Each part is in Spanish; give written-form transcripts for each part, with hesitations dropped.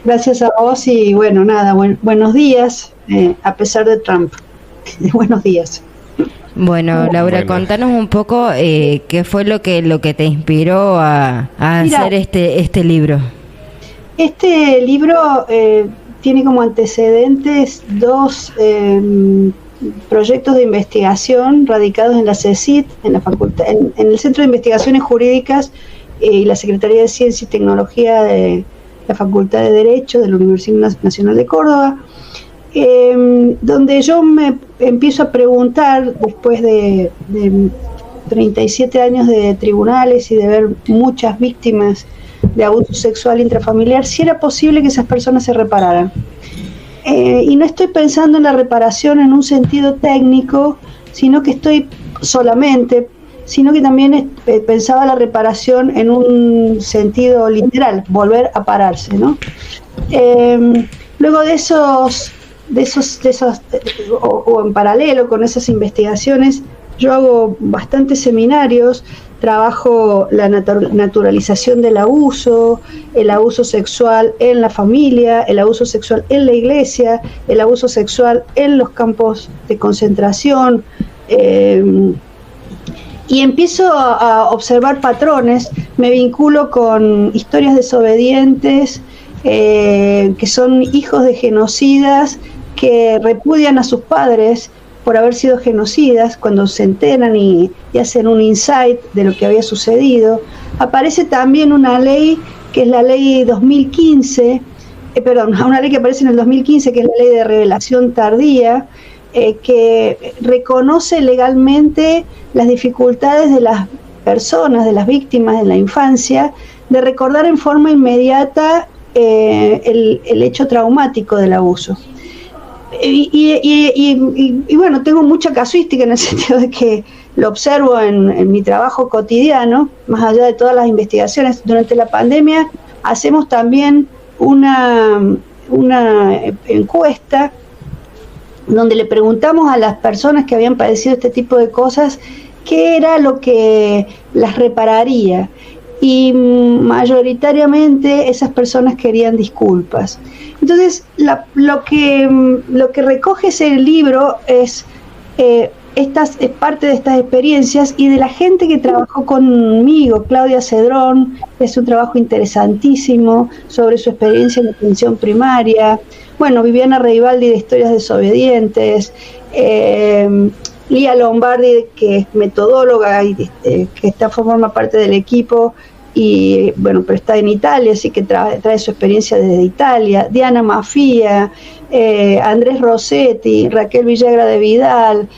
Gracias a vos y bueno, nada, buenos días, a pesar de Trump. Buenos días. Bueno, Laura, Bueno. contanos un poco qué fue lo que te inspiró a Mira, hacer este libro. Este libro tiene como antecedentes dos proyectos de investigación radicados en la CECIT, en la facultad, en el Centro de Investigaciones Jurídicas y la Secretaría de Ciencia y Tecnología de la Facultad de Derecho de la Universidad Nacional de Córdoba, donde yo me empiezo a preguntar, después de 37 años de tribunales y de ver muchas víctimas de abuso sexual intrafamiliar, si era posible que esas personas se repararan. Y no estoy pensando en la reparación en un sentido técnico, sino que también pensaba la reparación en un sentido literal, volver a pararse, ¿no? Luego de esos o en paralelo con esas investigaciones, yo hago bastantes seminarios, trabajo la naturalización del abuso, el abuso sexual en la familia, el abuso sexual en la iglesia, el abuso sexual en los campos de concentración, y empiezo a observar patrones. Me vinculo con historias desobedientes, que son hijos de genocidas que repudian a sus padres por haber sido genocidas. Cuando se enteran y hacen un insight de lo que había sucedido, aparece también una ley que es la ley 2015, una ley que aparece en el 2015, que es la ley de revelación tardía, que reconoce legalmente las dificultades de las personas, de las víctimas de la infancia, de recordar en forma inmediata el hecho traumático del abuso. Y bueno, tengo mucha casuística en el sentido de que lo observo en mi trabajo cotidiano, más allá de todas las investigaciones. Durante la pandemia hacemos también una encuesta donde le preguntamos a las personas que habían padecido este tipo de cosas qué era lo que las repararía, y mayoritariamente esas personas querían disculpas. Entonces, lo que recoge ese libro es parte de estas experiencias y de la gente que trabajó conmigo. Claudia Cedrón, es un trabajo interesantísimo sobre su experiencia en la atención primaria. Bueno, Viviana Reibaldi, de Historias Desobedientes, Lía Lombardi, que es metodóloga y que forma parte del equipo, y bueno, pero está en Italia, así que trae su experiencia desde Italia. Diana Mafia, Andrés Rossetti, Raquel Villagra de Vidal,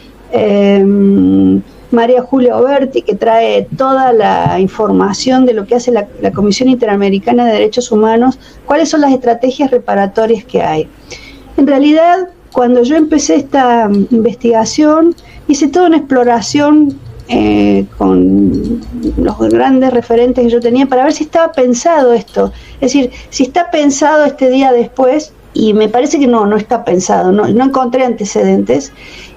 María Julia Oberti, que trae toda la información de lo que hace la Comisión Interamericana de Derechos Humanos, cuáles son las estrategias reparatorias que hay. En realidad, cuando yo empecé esta investigación, hice toda una exploración con los grandes referentes que yo tenía para ver si estaba pensado esto, es decir, si está pensado este día después, y me parece que no está pensado, no encontré antecedentes,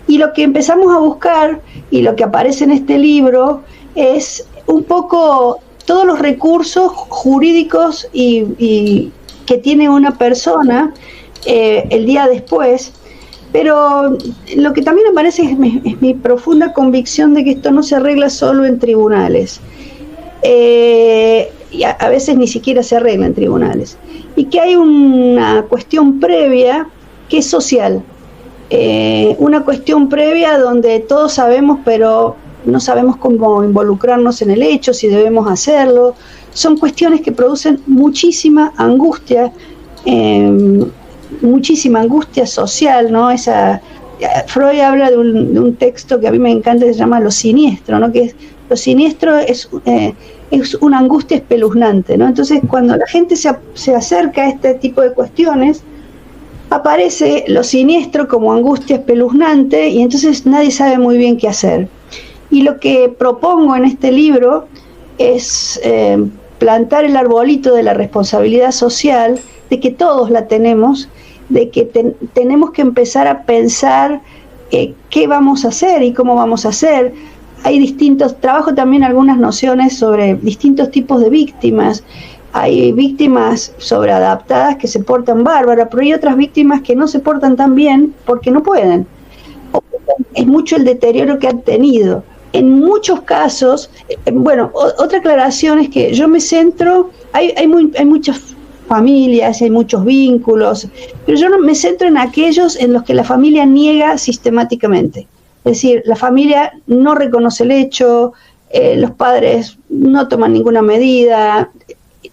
y lo que empezamos a buscar y lo que aparece en este libro es un poco todos los recursos jurídicos y que tiene una persona el día después. Pero lo que también me parece es mi profunda convicción de que esto no se arregla solo en tribunales, y a veces ni siquiera se arregla en tribunales, y que hay una cuestión previa que es social, una cuestión previa donde todos sabemos, pero no sabemos cómo involucrarnos en el hecho, si debemos hacerlo. Son cuestiones que producen muchísima angustia social, ¿no? Freud habla de un texto que a mí me encanta, que se llama Lo Siniestro, ¿no? Lo siniestro es una angustia espeluznante, ¿no? Entonces, cuando la gente se acerca a este tipo de cuestiones, aparece lo siniestro como angustia espeluznante, y entonces nadie sabe muy bien qué hacer. Y lo que propongo en este libro es plantar el arbolito de la responsabilidad social, de que todos la tenemos, de que tenemos que empezar a pensar qué vamos a hacer y cómo vamos a hacer. Trabajo también algunas nociones sobre distintos tipos de víctimas. hay víctimas sobreadaptadas que se portan bárbaras, pero hay otras víctimas que no se portan tan bien porque no pueden. Es mucho el deterioro que han tenido. En muchos casos, otra aclaración es que yo me centro, hay muchas familias, hay muchos vínculos, pero yo no me centro en aquellos en los que la familia niega sistemáticamente. Es decir, la familia no reconoce el hecho, los padres no toman ninguna medida.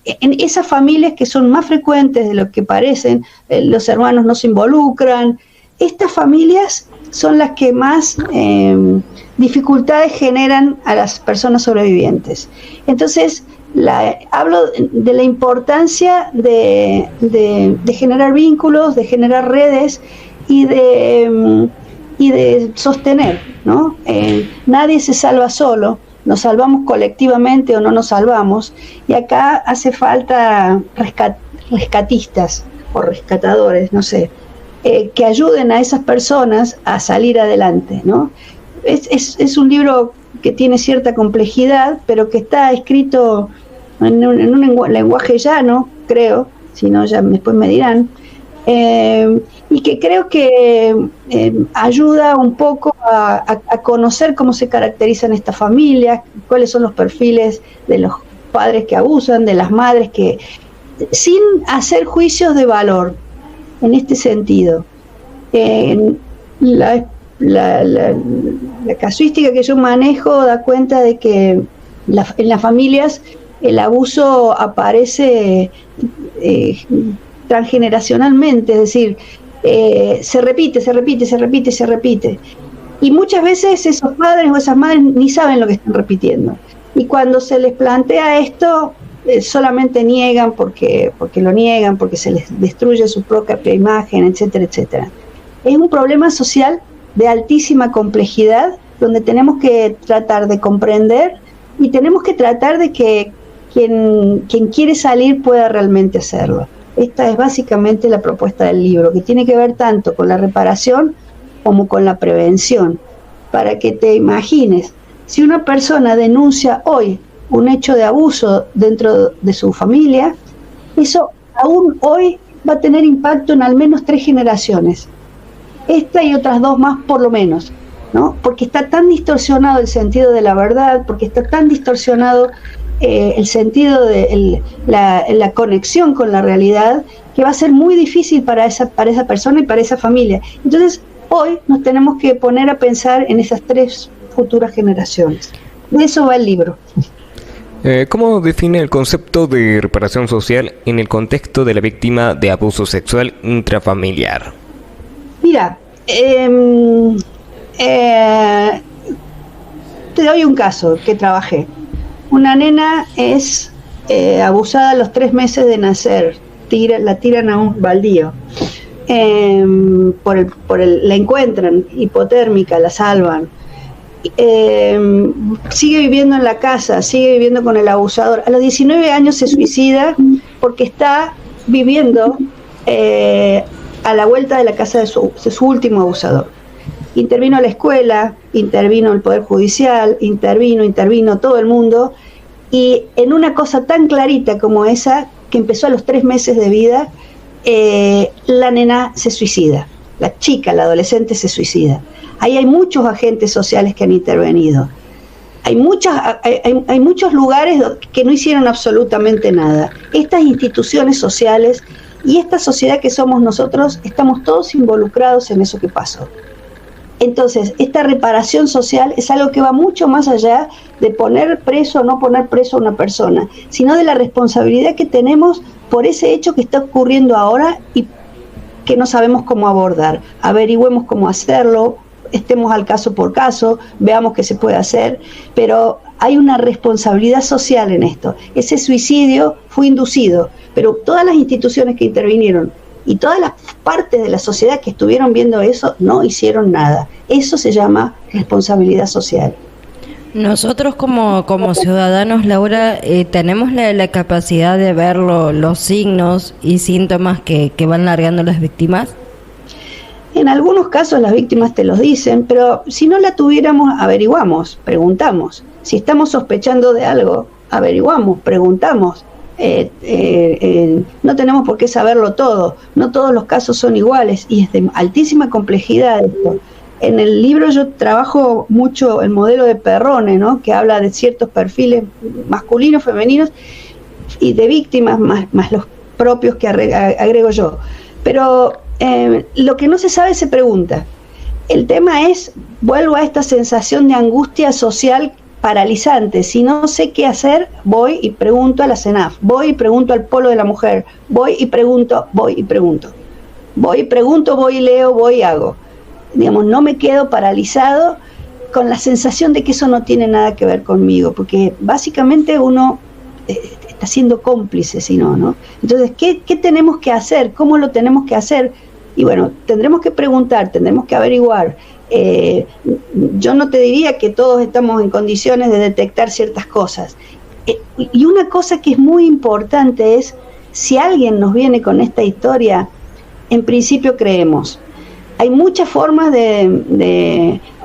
En esas familias que son más frecuentes de lo que parecen, los hermanos no se involucran. Estas familias son las que más dificultades generan a las personas sobrevivientes. Entonces, hablo de la importancia de generar vínculos, de generar redes y de sostener, ¿no? Nadie se salva solo, nos salvamos colectivamente o no nos salvamos, y acá hace falta rescatistas o rescatadores, no sé, que ayuden a esas personas a salir adelante, ¿no? Es un libro que tiene cierta complejidad, pero que está escrito en un lenguaje llano, creo, si no ya después me dirán, y que creo que ayuda un poco a conocer cómo se caracterizan estas familias, cuáles son los perfiles de los padres que abusan, de las madres que, sin hacer juicios de valor, en este sentido. La casuística que yo manejo da cuenta de que en las familias el abuso aparece transgeneracionalmente, es decir, se repite. Y muchas veces esos padres o esas madres ni saben lo que están repitiendo. Y cuando se les plantea esto, solamente niegan porque lo niegan, porque se les destruye su propia imagen, etcétera, etcétera. Es un problema social de altísima complejidad, donde tenemos que tratar de comprender y tenemos que tratar de que quien quiere salir pueda realmente hacerlo. Esta es básicamente la propuesta del libro, que tiene que ver tanto con la reparación como con la prevención. Para que te imagines, si una persona denuncia hoy un hecho de abuso dentro de su familia, eso aún hoy va a tener impacto en al menos 3 generaciones. Esta y otras 2 más por lo menos, ¿no? Porque está tan distorsionado el sentido de la verdad, porque está tan distorsionado el sentido de la conexión con la realidad, que va a ser muy difícil para esa persona y para esa familia. Entonces, hoy nos tenemos que poner a pensar en esas 3 futuras generaciones. De eso va el libro. ¿Cómo define el concepto de reparación social en el contexto de la víctima de abuso sexual intrafamiliar? Mira, te doy un caso que trabajé. Una nena es abusada a los 3 meses de nacer, la tiran a un baldío, la encuentran hipotérmica, la salvan, sigue viviendo en la casa, sigue viviendo con el abusador. A los 19 años se suicida porque está viviendo a la vuelta de la casa de su último abusador. Intervino la escuela, intervino el Poder Judicial, intervino todo el mundo, y en una cosa tan clarita como esa, que empezó a los 3 meses de vida, la nena se suicida, la chica, la adolescente se suicida. Ahí hay muchos agentes sociales que han intervenido. Hay muchos lugares que no hicieron absolutamente nada. Estas instituciones sociales y esta sociedad que somos nosotros, estamos todos involucrados en eso que pasó. Entonces, esta reparación social es algo que va mucho más allá de poner preso o no poner preso a una persona, sino de la responsabilidad que tenemos por ese hecho que está ocurriendo ahora y que no sabemos cómo abordar. Averigüemos cómo hacerlo, estemos al caso por caso, veamos qué se puede hacer, pero hay una responsabilidad social en esto. Ese suicidio fue inducido, pero todas las instituciones que intervinieron y todas las partes de la sociedad que estuvieron viendo eso no hicieron nada. Eso se llama responsabilidad social. Nosotros como ciudadanos, Laura, tenemos la capacidad de ver los signos y síntomas que van largando las víctimas. En algunos casos las víctimas te los dicen, pero si no la tuviéramos, averiguamos, preguntamos. Si estamos sospechando de algo, averiguamos, preguntamos. no tenemos por qué saberlo todo, no todos los casos son iguales y es de altísima complejidad esto. En el libro yo trabajo mucho el modelo de Perrone, ¿no? Que habla de ciertos perfiles masculinos, femeninos y de víctimas, más los propios que agrego yo. Pero lo que no se sabe se pregunta. El tema es, vuelvo a esta sensación de angustia social paralizante. Si no sé qué hacer, voy y pregunto a la CENAF, voy y pregunto al Polo de la Mujer, voy y pregunto, voy y pregunto. Voy y pregunto, voy y leo, voy y hago. Digamos, no me quedo paralizado con la sensación de que eso no tiene nada que ver conmigo, porque básicamente uno está siendo cómplice, si no, ¿no? Entonces, ¿qué tenemos que hacer? ¿Cómo lo tenemos que hacer? Y bueno, tendremos que preguntar, tendremos que averiguar. Yo no te diría que todos estamos en condiciones de detectar ciertas cosas. Y una cosa que es muy importante es, si alguien nos viene con esta historia, en principio creemos. Hay muchas formas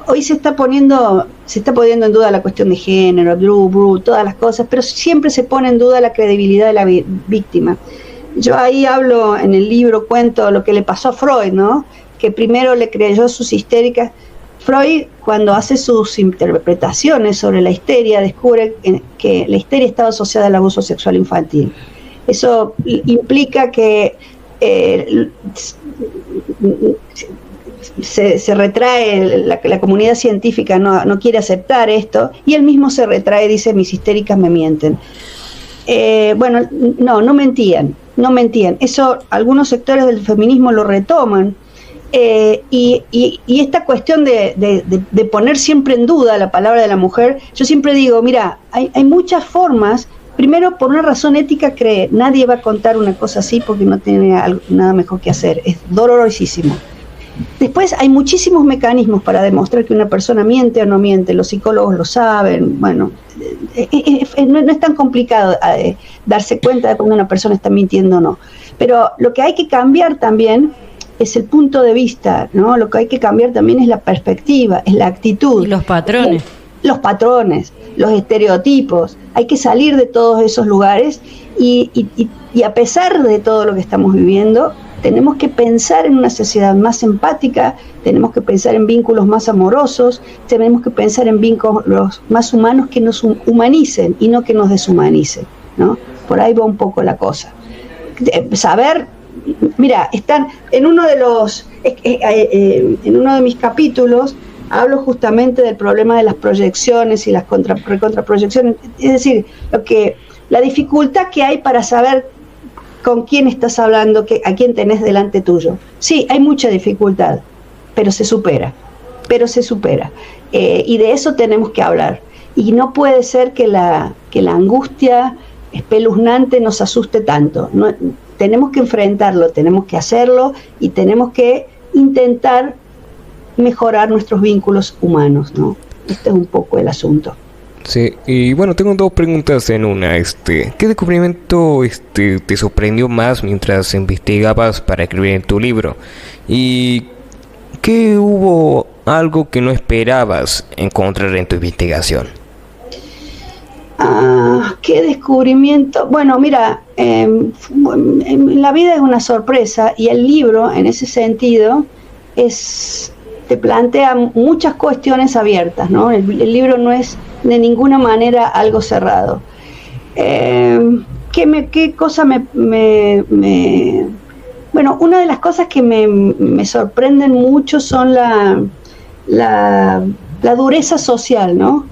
hoy se está poniendo en duda la cuestión de género, todas las cosas, pero siempre se pone en duda la credibilidad de la víctima. Yo ahí hablo en el libro, cuento lo que le pasó a Freud, ¿no? Que primero le creyó sus histéricas. Freud, cuando hace sus interpretaciones sobre la histeria, descubre que la histeria estaba asociada al abuso sexual infantil. Eso implica que se retrae, la comunidad científica no quiere aceptar esto, y él mismo se retrae, dice, mis histéricas me mienten. Bueno, no mentían. Eso algunos sectores del feminismo lo retoman, y esta cuestión de poner siempre en duda la palabra de la mujer, yo siempre digo, mira, hay muchas formas. Primero, por una razón ética, nadie va a contar una cosa así porque no tiene nada mejor que hacer, es dolorosísimo. Después hay muchísimos mecanismos para demostrar que una persona miente o no miente, los psicólogos lo saben, bueno, no es tan complicado darse cuenta de cuando una persona está mintiendo o no. Pero lo que hay que cambiar también es el punto de vista, ¿no? Lo que hay que cambiar también es la perspectiva, es la actitud. Y los patrones. Los patrones, los estereotipos. Hay que salir de todos esos lugares y a pesar de todo lo que estamos viviendo, tenemos que pensar en una sociedad más empática, tenemos que pensar en vínculos más amorosos, tenemos que pensar en vínculos más humanos que nos humanicen y no que nos deshumanicen, ¿no? Por ahí va un poco la cosa. Saber, mira, están en uno de mis capítulos hablo justamente del problema de las proyecciones y las recontraproyecciones, es decir, la dificultad que hay para saber con quién estás hablando, a quién tenés delante tuyo. Sí, hay mucha dificultad, pero se supera. Y de eso tenemos que hablar. Y no puede ser que la angustia espeluznante nos asuste tanto. No, tenemos que enfrentarlo, tenemos que hacerlo y tenemos que intentar mejorar nuestros vínculos humanos, ¿no? Este es un poco el asunto. Sí, y bueno, tengo dos preguntas en una. ¿Qué descubrimiento te sorprendió más mientras investigabas para escribir en tu libro? ¿Y qué hubo algo que no esperabas encontrar en tu investigación? ¿Qué descubrimiento? Bueno, mira, la vida es una sorpresa y el libro, en ese sentido, te plantea muchas cuestiones abiertas, ¿no? El libro no es de ninguna manera algo cerrado. ¿Qué cosa bueno, una de las cosas que me sorprenden mucho son la dureza social, ¿no?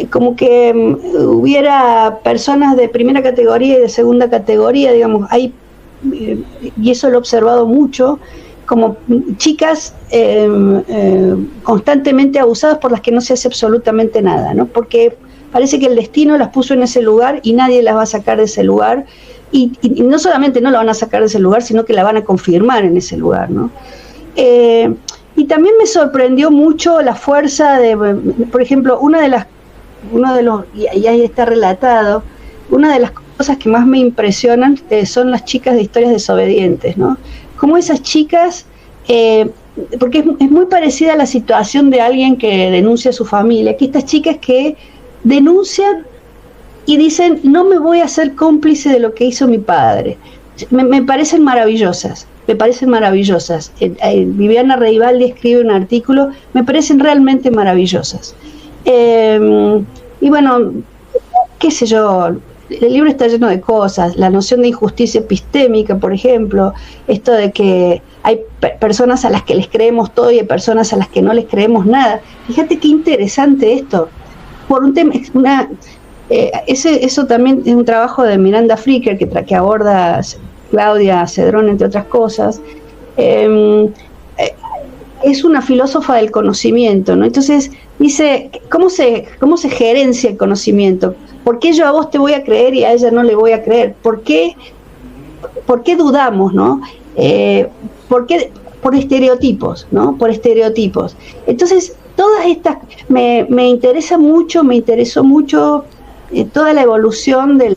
Como que hubiera personas de primera categoría y de segunda categoría, digamos, y eso lo he observado mucho, como chicas constantemente abusadas por las que no se hace absolutamente nada, ¿no? Porque parece que el destino las puso en ese lugar y nadie las va a sacar de ese lugar, y no solamente no la van a sacar de ese lugar, sino que la van a confirmar en ese lugar, ¿no? Y también me sorprendió mucho la fuerza por ejemplo, y ahí está relatado, una de las cosas que más me impresionan son las chicas de historias desobedientes, ¿no? Como esas chicas, porque es muy parecida a la situación de alguien que denuncia a su familia, que estas chicas que denuncian y dicen, no me voy a hacer cómplice de lo que hizo mi padre. Me parecen maravillosas, me parecen maravillosas. Viviana Reibaldi escribe un artículo, me parecen realmente maravillosas. Y bueno, qué sé yo, el libro está lleno de cosas, la noción de injusticia epistémica, por ejemplo, esto de que hay personas a las que les creemos todo y hay personas a las que no les creemos nada. Fíjate qué interesante esto, por un tema, eso también es un trabajo de Miranda Fricker que aborda Claudia Cedrón, entre otras cosas. Es una filósofa del conocimiento, ¿no? Entonces dice, ¿cómo se gerencia el conocimiento? ¿Por qué yo a vos te voy a creer y a ella no le voy a creer? ¿Por qué dudamos, no? Por estereotipos, ¿no? Por estereotipos. Entonces, todas estas, me interesó mucho toda la evolución de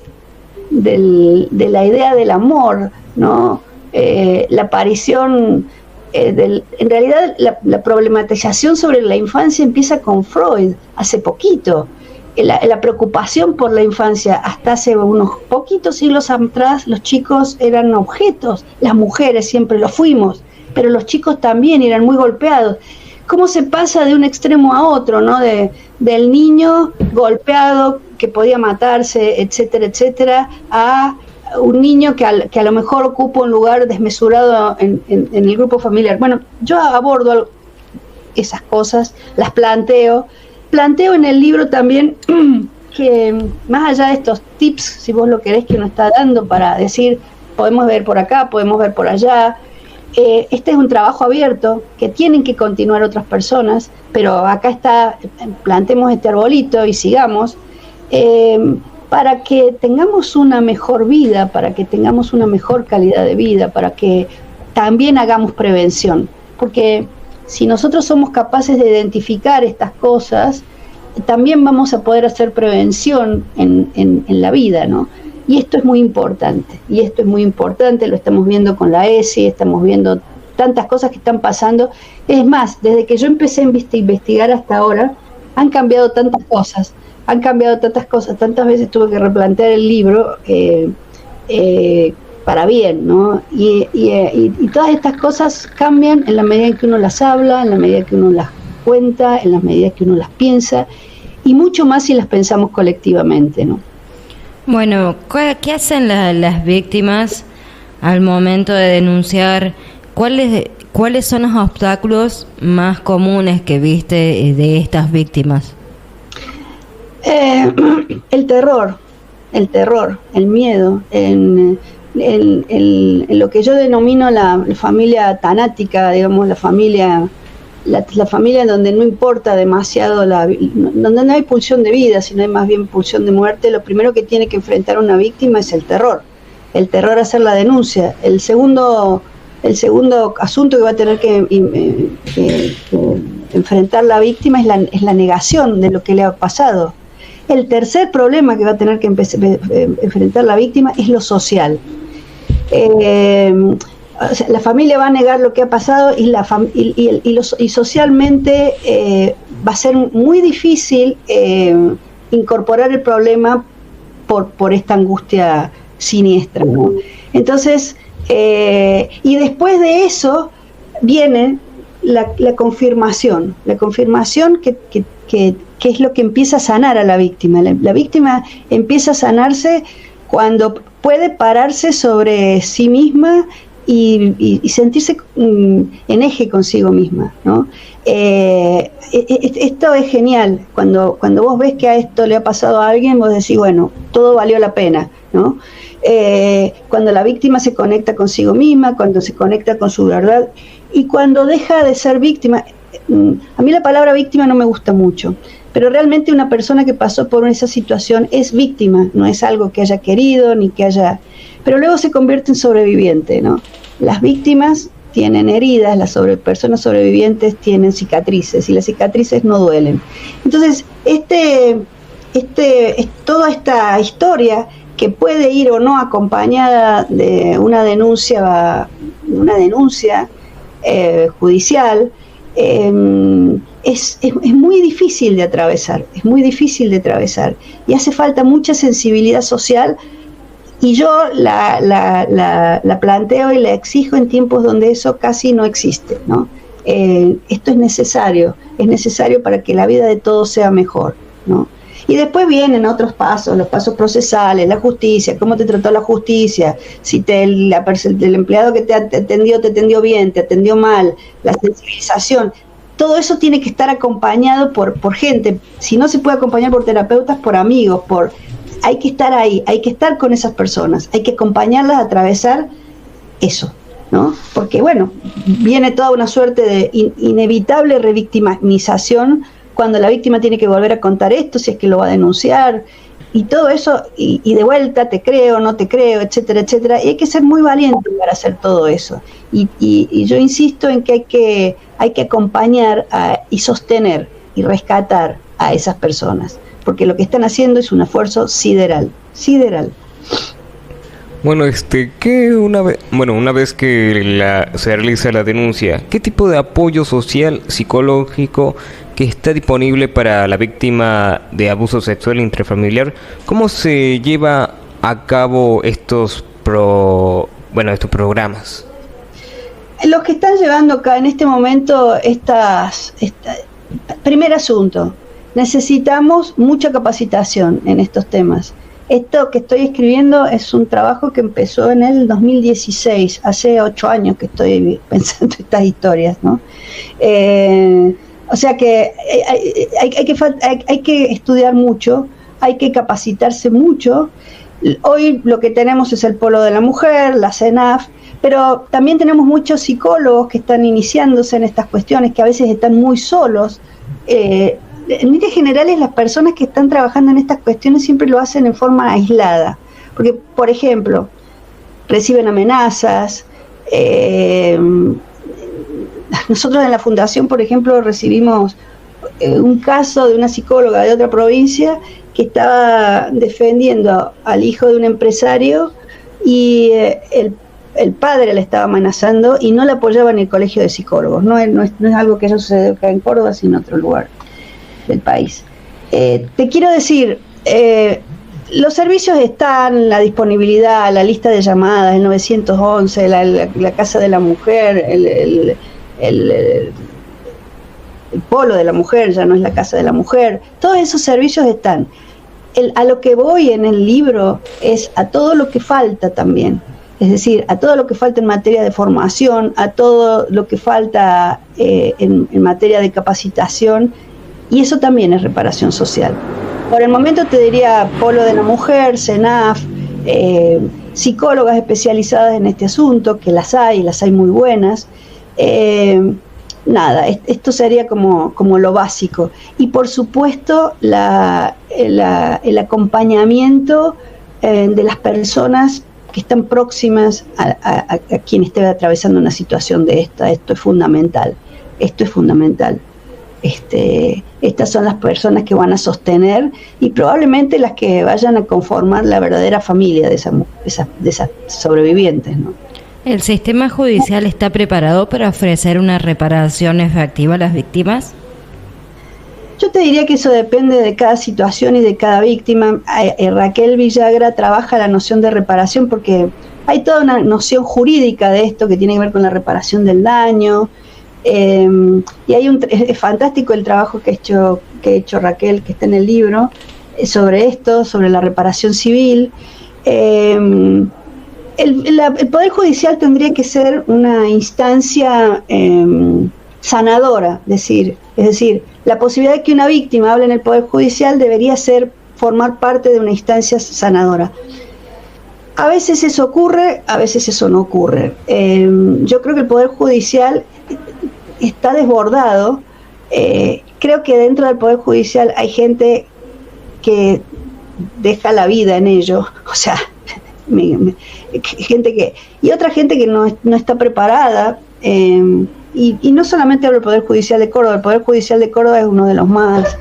la idea del amor, ¿no? La aparición, en realidad la problematización sobre la infancia empieza con Freud, hace poquito. La preocupación por la infancia, hasta hace unos poquitos siglos atrás, los chicos eran objetos, las mujeres siempre lo fuimos, pero los chicos también eran muy golpeados. ¿Cómo se pasa de un extremo a otro, ¿no? Del niño golpeado que podía matarse, etcétera, etcétera, a un niño que a lo mejor ocupa un lugar desmesurado en el grupo familiar? Bueno, yo abordo esas cosas, las planteo en el libro también que más allá de estos tips, si vos lo querés, que uno está dando para decir, podemos ver por acá, podemos ver por allá, este es un trabajo abierto que tienen que continuar otras personas, pero acá está, plantemos este arbolito y sigamos, para que tengamos una mejor vida, para que tengamos una mejor calidad de vida, para que también hagamos prevención, porque si nosotros somos capaces de identificar estas cosas, también vamos a poder hacer prevención en la vida, ¿no? Y esto es muy importante, lo estamos viendo con la ESI, estamos viendo tantas cosas que están pasando. Es más, desde que yo empecé a investigar hasta ahora, han cambiado tantas cosas, tantas veces tuve que replantear el libro para bien, ¿no? Y todas estas cosas cambian en la medida en que uno las habla, en la medida que uno las cuenta, en la medida que uno las piensa, y mucho más si las pensamos colectivamente, ¿no? Bueno, ¿qué hacen las víctimas al momento de denunciar? ¿Cuáles son los obstáculos más comunes que viste de estas víctimas? El terror, el miedo, en lo que yo denomino la familia tanática, digamos, la familia donde no importa demasiado, donde no hay pulsión de vida, sino hay más bien pulsión de muerte. Lo primero que tiene que enfrentar una víctima es el terror a hacer la denuncia. El segundo asunto que va a tener que enfrentar la víctima es la negación de lo que le ha pasado. El tercer problema que va a tener que enfrentar la víctima es lo social. O sea, la familia va a negar lo que ha pasado y socialmente va a ser muy difícil incorporar el problema por esta angustia siniestra, ¿no? Entonces, y después de eso viene la confirmación que es lo que empieza a sanar a la víctima. La víctima empieza a sanarse cuando puede pararse sobre sí misma y sentirse en eje consigo misma, ¿no? Esto es genial. Cuando vos ves que a esto le ha pasado a alguien, vos decís, bueno, todo valió la pena, ¿no? Cuando la víctima se conecta consigo misma, cuando se conecta con su verdad y cuando deja de ser víctima. A mí la palabra víctima no me gusta mucho, pero realmente una persona que pasó por esa situación es víctima, no es algo que haya querido ni que haya... Pero luego se convierte en sobreviviente, ¿no? Las víctimas tienen heridas, personas sobrevivientes tienen cicatrices y las cicatrices no duelen. Entonces, toda esta historia que puede ir o no acompañada de una denuncia judicial, es muy difícil de atravesar, y hace falta mucha sensibilidad social, y yo la planteo y la exijo en tiempos donde eso casi no existe, ¿no? Esto es necesario para que la vida de todos sea mejor, ¿no? Y después vienen otros pasos, los pasos procesales, la justicia, cómo te trató la justicia, si el empleado que te atendió bien, te atendió mal, la sensibilización. Todo eso tiene que estar acompañado por gente. Si no se puede acompañar por terapeutas, por amigos, hay que estar ahí, hay que estar con esas personas, hay que acompañarlas a atravesar eso, ¿no? Porque bueno, viene toda una suerte de inevitable revictimización cuando la víctima tiene que volver a contar esto, si es que lo va a denunciar, y todo eso, y de vuelta, te creo, no te creo, etcétera, etcétera, y hay que ser muy valiente para hacer todo eso, y yo insisto en que hay que acompañar y sostener y rescatar a esas personas, porque lo que están haciendo es un esfuerzo sideral. Bueno, una vez que se realiza la denuncia, ¿qué tipo de apoyo social, psicológico que está disponible para la víctima de abuso sexual intrafamiliar? ¿Cómo se lleva a cabo estos programas? Los que están llevando acá en este momento primer asunto, necesitamos mucha capacitación en estos temas. Esto que estoy escribiendo es un trabajo que empezó en el 2016, hace 8 años que estoy pensando estas historias, ¿no? O sea que hay que estudiar mucho, hay que capacitarse mucho. Hoy lo que tenemos es el Polo de la Mujer, la CENAF, pero también tenemos muchos psicólogos que están iniciándose en estas cuestiones, que a veces están muy solos. En líneas generales, las personas que están trabajando en estas cuestiones siempre lo hacen en forma aislada, porque, por ejemplo, reciben amenazas. Nosotros en la fundación, por ejemplo, recibimos un caso de una psicóloga de otra provincia que estaba defendiendo al hijo de un empresario, y el padre le estaba amenazando y no la apoyaba en el colegio de psicólogos. No es algo que haya sucedido acá en Córdoba, sino en otro lugar del país. Te quiero decir, los servicios están, la disponibilidad, la lista de llamadas, el 911, la Casa de la Mujer, el Polo de la Mujer, ya no es la Casa de la Mujer, todos esos servicios están. A lo que voy en el libro es a todo lo que falta también, es decir, a todo lo que falta en materia de formación, a todo lo que falta en materia de capacitación, y eso también es reparación social. Por el momento te diría Polo de la Mujer, CENAF, psicólogas especializadas en este asunto, que las hay muy buenas. Esto sería como lo básico. Y por supuesto el acompañamiento de las personas que están próximas a quien esté atravesando una situación de esta. Esto es fundamental. Estas son las personas que van a sostener y probablemente las que vayan a conformar la verdadera familia de esas sobrevivientes, ¿no? ¿El sistema judicial está preparado para ofrecer una reparación efectiva a las víctimas? Yo te diría que eso depende de cada situación y de cada víctima. Raquel Villagra trabaja la noción de reparación porque hay toda una noción jurídica de esto que tiene que ver con la reparación del daño. Y es fantástico el trabajo que ha hecho Raquel, que está en el libro, sobre esto, sobre la reparación civil. El Poder Judicial tendría que ser una instancia sanadora, es decir, la posibilidad de que una víctima hable en el Poder Judicial debería formar parte de una instancia sanadora. A veces eso ocurre, a veces eso no ocurre. Yo creo que el Poder Judicial está desbordado. Creo que dentro del Poder Judicial hay gente que deja la vida en ello, o sea, y otra gente que no está preparada, y no solamente hablo del Poder Judicial de Córdoba. El Poder Judicial de Córdoba es uno de los más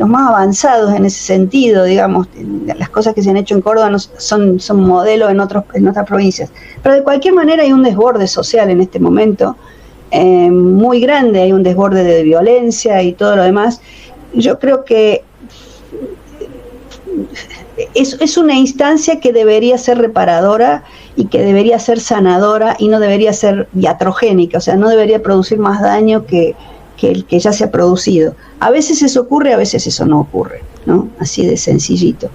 avanzados en ese sentido, digamos. Las cosas que se han hecho en Córdoba son modelos en otras provincias, pero de cualquier manera hay un desborde social en este momento. muy grande, hay un desborde de violencia y todo lo demás. Yo creo que es una instancia que debería ser reparadora y que debería ser sanadora y no debería ser iatrogénica, o sea, no debería producir más daño que el que ya se ha producido. A veces eso ocurre, a veces eso no ocurre, ¿no? Así de sencillito.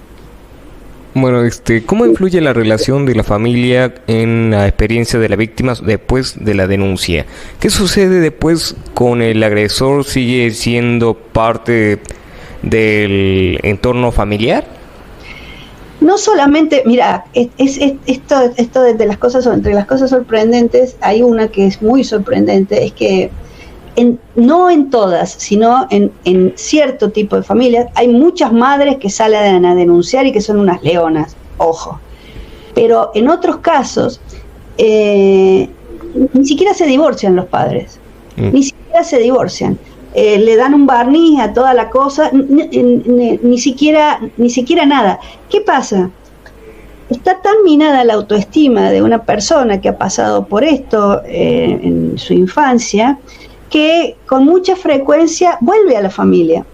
Bueno, ¿cómo influye la relación de la familia en la experiencia de la víctima después de la denuncia? ¿Qué sucede después con el agresor? ¿Sigue siendo parte del entorno familiar? No solamente, mira, esto de las cosas, entre las cosas sorprendentes, hay una que es muy sorprendente, es que no en todas, sino en cierto tipo de familias, hay muchas madres que salen a denunciar y que son unas leonas, ojo. Pero en otros casos, ni siquiera se divorcian los padres, ni siquiera se divorcian. Le dan un barniz a toda la cosa, ni siquiera nada. ¿Qué pasa? Está tan minada la autoestima de una persona que ha pasado por esto en su infancia, que con mucha frecuencia vuelve a la familia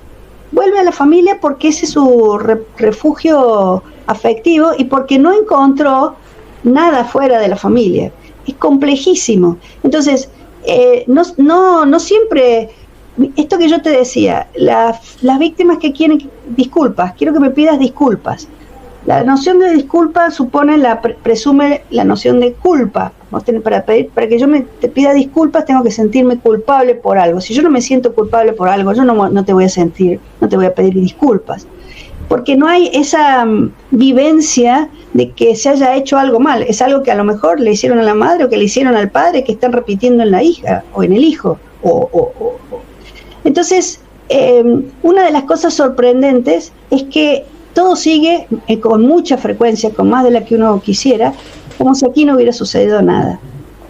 porque ese es su refugio afectivo y porque no encontró nada fuera de la familia. Es complejísimo. Entonces, no siempre, esto que yo te decía, las víctimas que quieren disculpas, quiero que me pidas disculpas. La noción de disculpa presume la noción de culpa. Para que yo te pida disculpas tengo que sentirme culpable por algo. Si yo no me siento culpable por algo, yo no te voy a pedir disculpas. Porque no hay esa vivencia de que se haya hecho algo mal. Es algo que a lo mejor le hicieron a la madre o que le hicieron al padre, que están repitiendo en la hija o en el hijo. Entonces, una de las cosas sorprendentes es que todo sigue con mucha frecuencia, con más de la que uno quisiera, como si aquí no hubiera sucedido nada.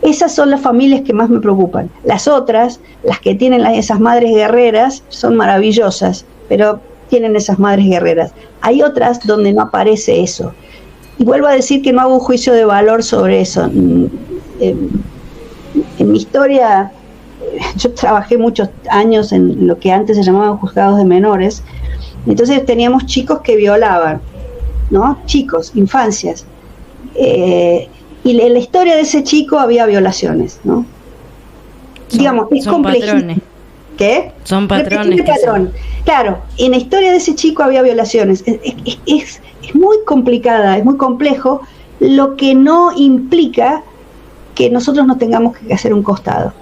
Esas son las familias que más me preocupan. Las otras, las que tienen esas madres guerreras, son maravillosas, pero tienen esas madres guerreras. Hay otras donde no aparece eso. Y vuelvo a decir que no hago un juicio de valor sobre eso. En mi historia, yo trabajé muchos años en lo que antes se llamaban juzgados de menores. Entonces teníamos chicos que violaban, ¿no? Chicos, infancias. Y en la historia de ese chico había violaciones, ¿no? Digamos, es complejísimo. ¿Qué? Son patrones. Patrón. Claro, en la historia de ese chico había violaciones. Es muy complicada, es muy complejo, lo que no implica que nosotros no tengamos que hacer un costado.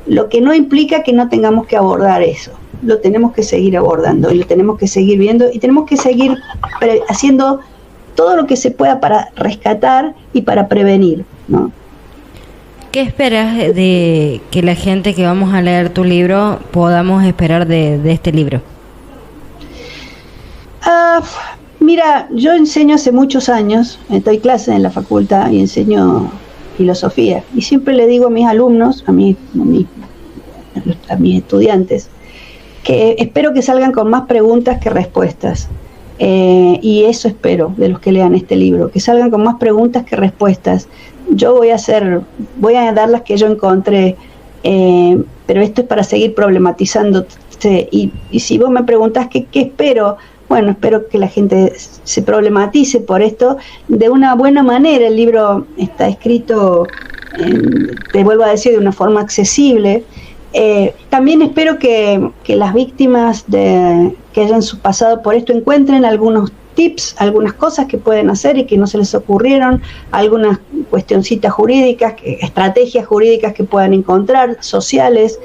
Lo que no implica que no tengamos que abordar eso. Lo tenemos que seguir abordando y lo tenemos que seguir viendo y tenemos que seguir haciendo todo lo que se pueda para rescatar y para prevenir, ¿no? ¿Qué esperas de que la gente que vamos a leer tu libro podamos esperar de este libro? Mira, yo enseño hace muchos años, doy clases en la facultad y enseño filosofía y siempre le digo a mis alumnos, a mis estudiantes, que espero que salgan con más preguntas que respuestas. Y eso espero de los que lean este libro, que salgan con más preguntas que respuestas. Yo voy a dar las que yo encontré, pero esto es para seguir problematizando. Y si vos me preguntás qué espero, bueno, espero que la gente se problematice por esto de una buena manera. El libro está escrito, te vuelvo a decir, de una forma accesible. También espero que las víctimas que hayan pasado por esto encuentren algunos tips, algunas cosas que pueden hacer y que no se les ocurrieron, algunas cuestioncitas jurídicas, estrategias jurídicas que puedan encontrar, sociales.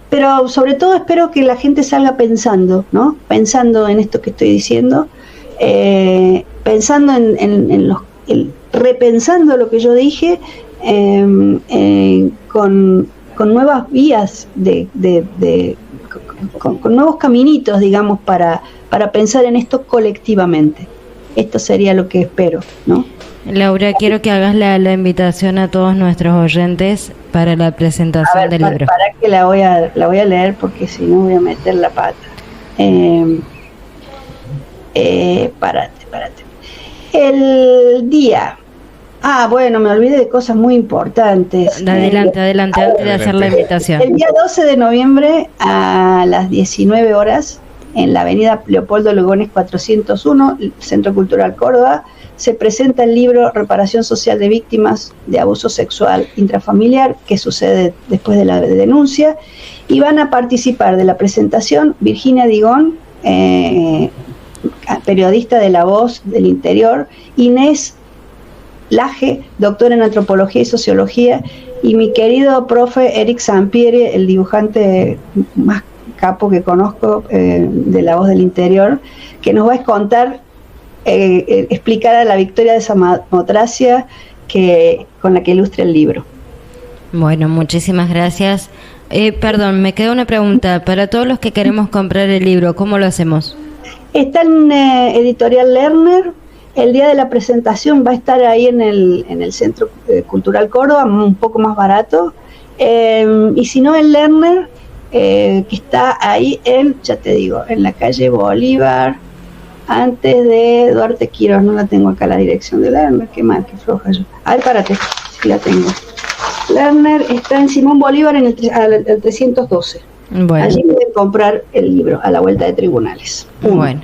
Pero sobre todo espero que la gente salga pensando, ¿no? Pensando en esto que estoy diciendo, pensando repensando lo que yo dije, con nuevas vías con nuevos caminitos, digamos, para pensar en esto colectivamente. Esto sería lo que espero, ¿no? Laura, quiero que hagas la invitación a todos nuestros oyentes para la presentación del libro. Para que la voy a leer porque si no voy a meter la pata. Párate. El día Bueno, me olvidé de cosas muy importantes. Adelante, antes de hacer la invitación. El día 12 de noviembre a las 19 horas, en la avenida Leopoldo Lugones 401, Centro Cultural Córdoba, se presenta el libro Reparación Social de Víctimas de Abuso Sexual Intrafamiliar, que sucede después de la denuncia, y van a participar de la presentación Virginia Digón, periodista de La Voz del Interior, Inés Laje, doctora en Antropología y Sociología, y mi querido profe Eric Sampieri, el dibujante más capo que conozco de La Voz del Interior, que nos va a contar, explicar a la Victoria de Samotracia con la que ilustra el libro. Bueno, muchísimas gracias. Perdón, me queda una pregunta. Para todos los que queremos comprar el libro, ¿cómo lo hacemos? Está en Editorial Lerner. El día de la presentación va a estar ahí en el Centro Cultural Córdoba, un poco más barato. Y si no, en Lerner, que está ahí ya te digo, en la calle Bolívar, antes de Duarte Quiroz. No la tengo acá la dirección de Lerner, qué mal, qué floja yo. Párate, sí la tengo. Lerner está en Simón Bolívar, en el 312. Bueno. Allí pueden comprar el libro, A la Vuelta de Tribunales. Bueno.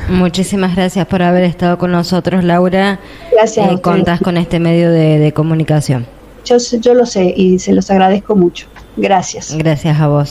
Muchísimas gracias por haber estado con nosotros, Laura. Gracias. Contás con este medio de comunicación. Yo lo sé y se los agradezco mucho. Gracias. Gracias a vos.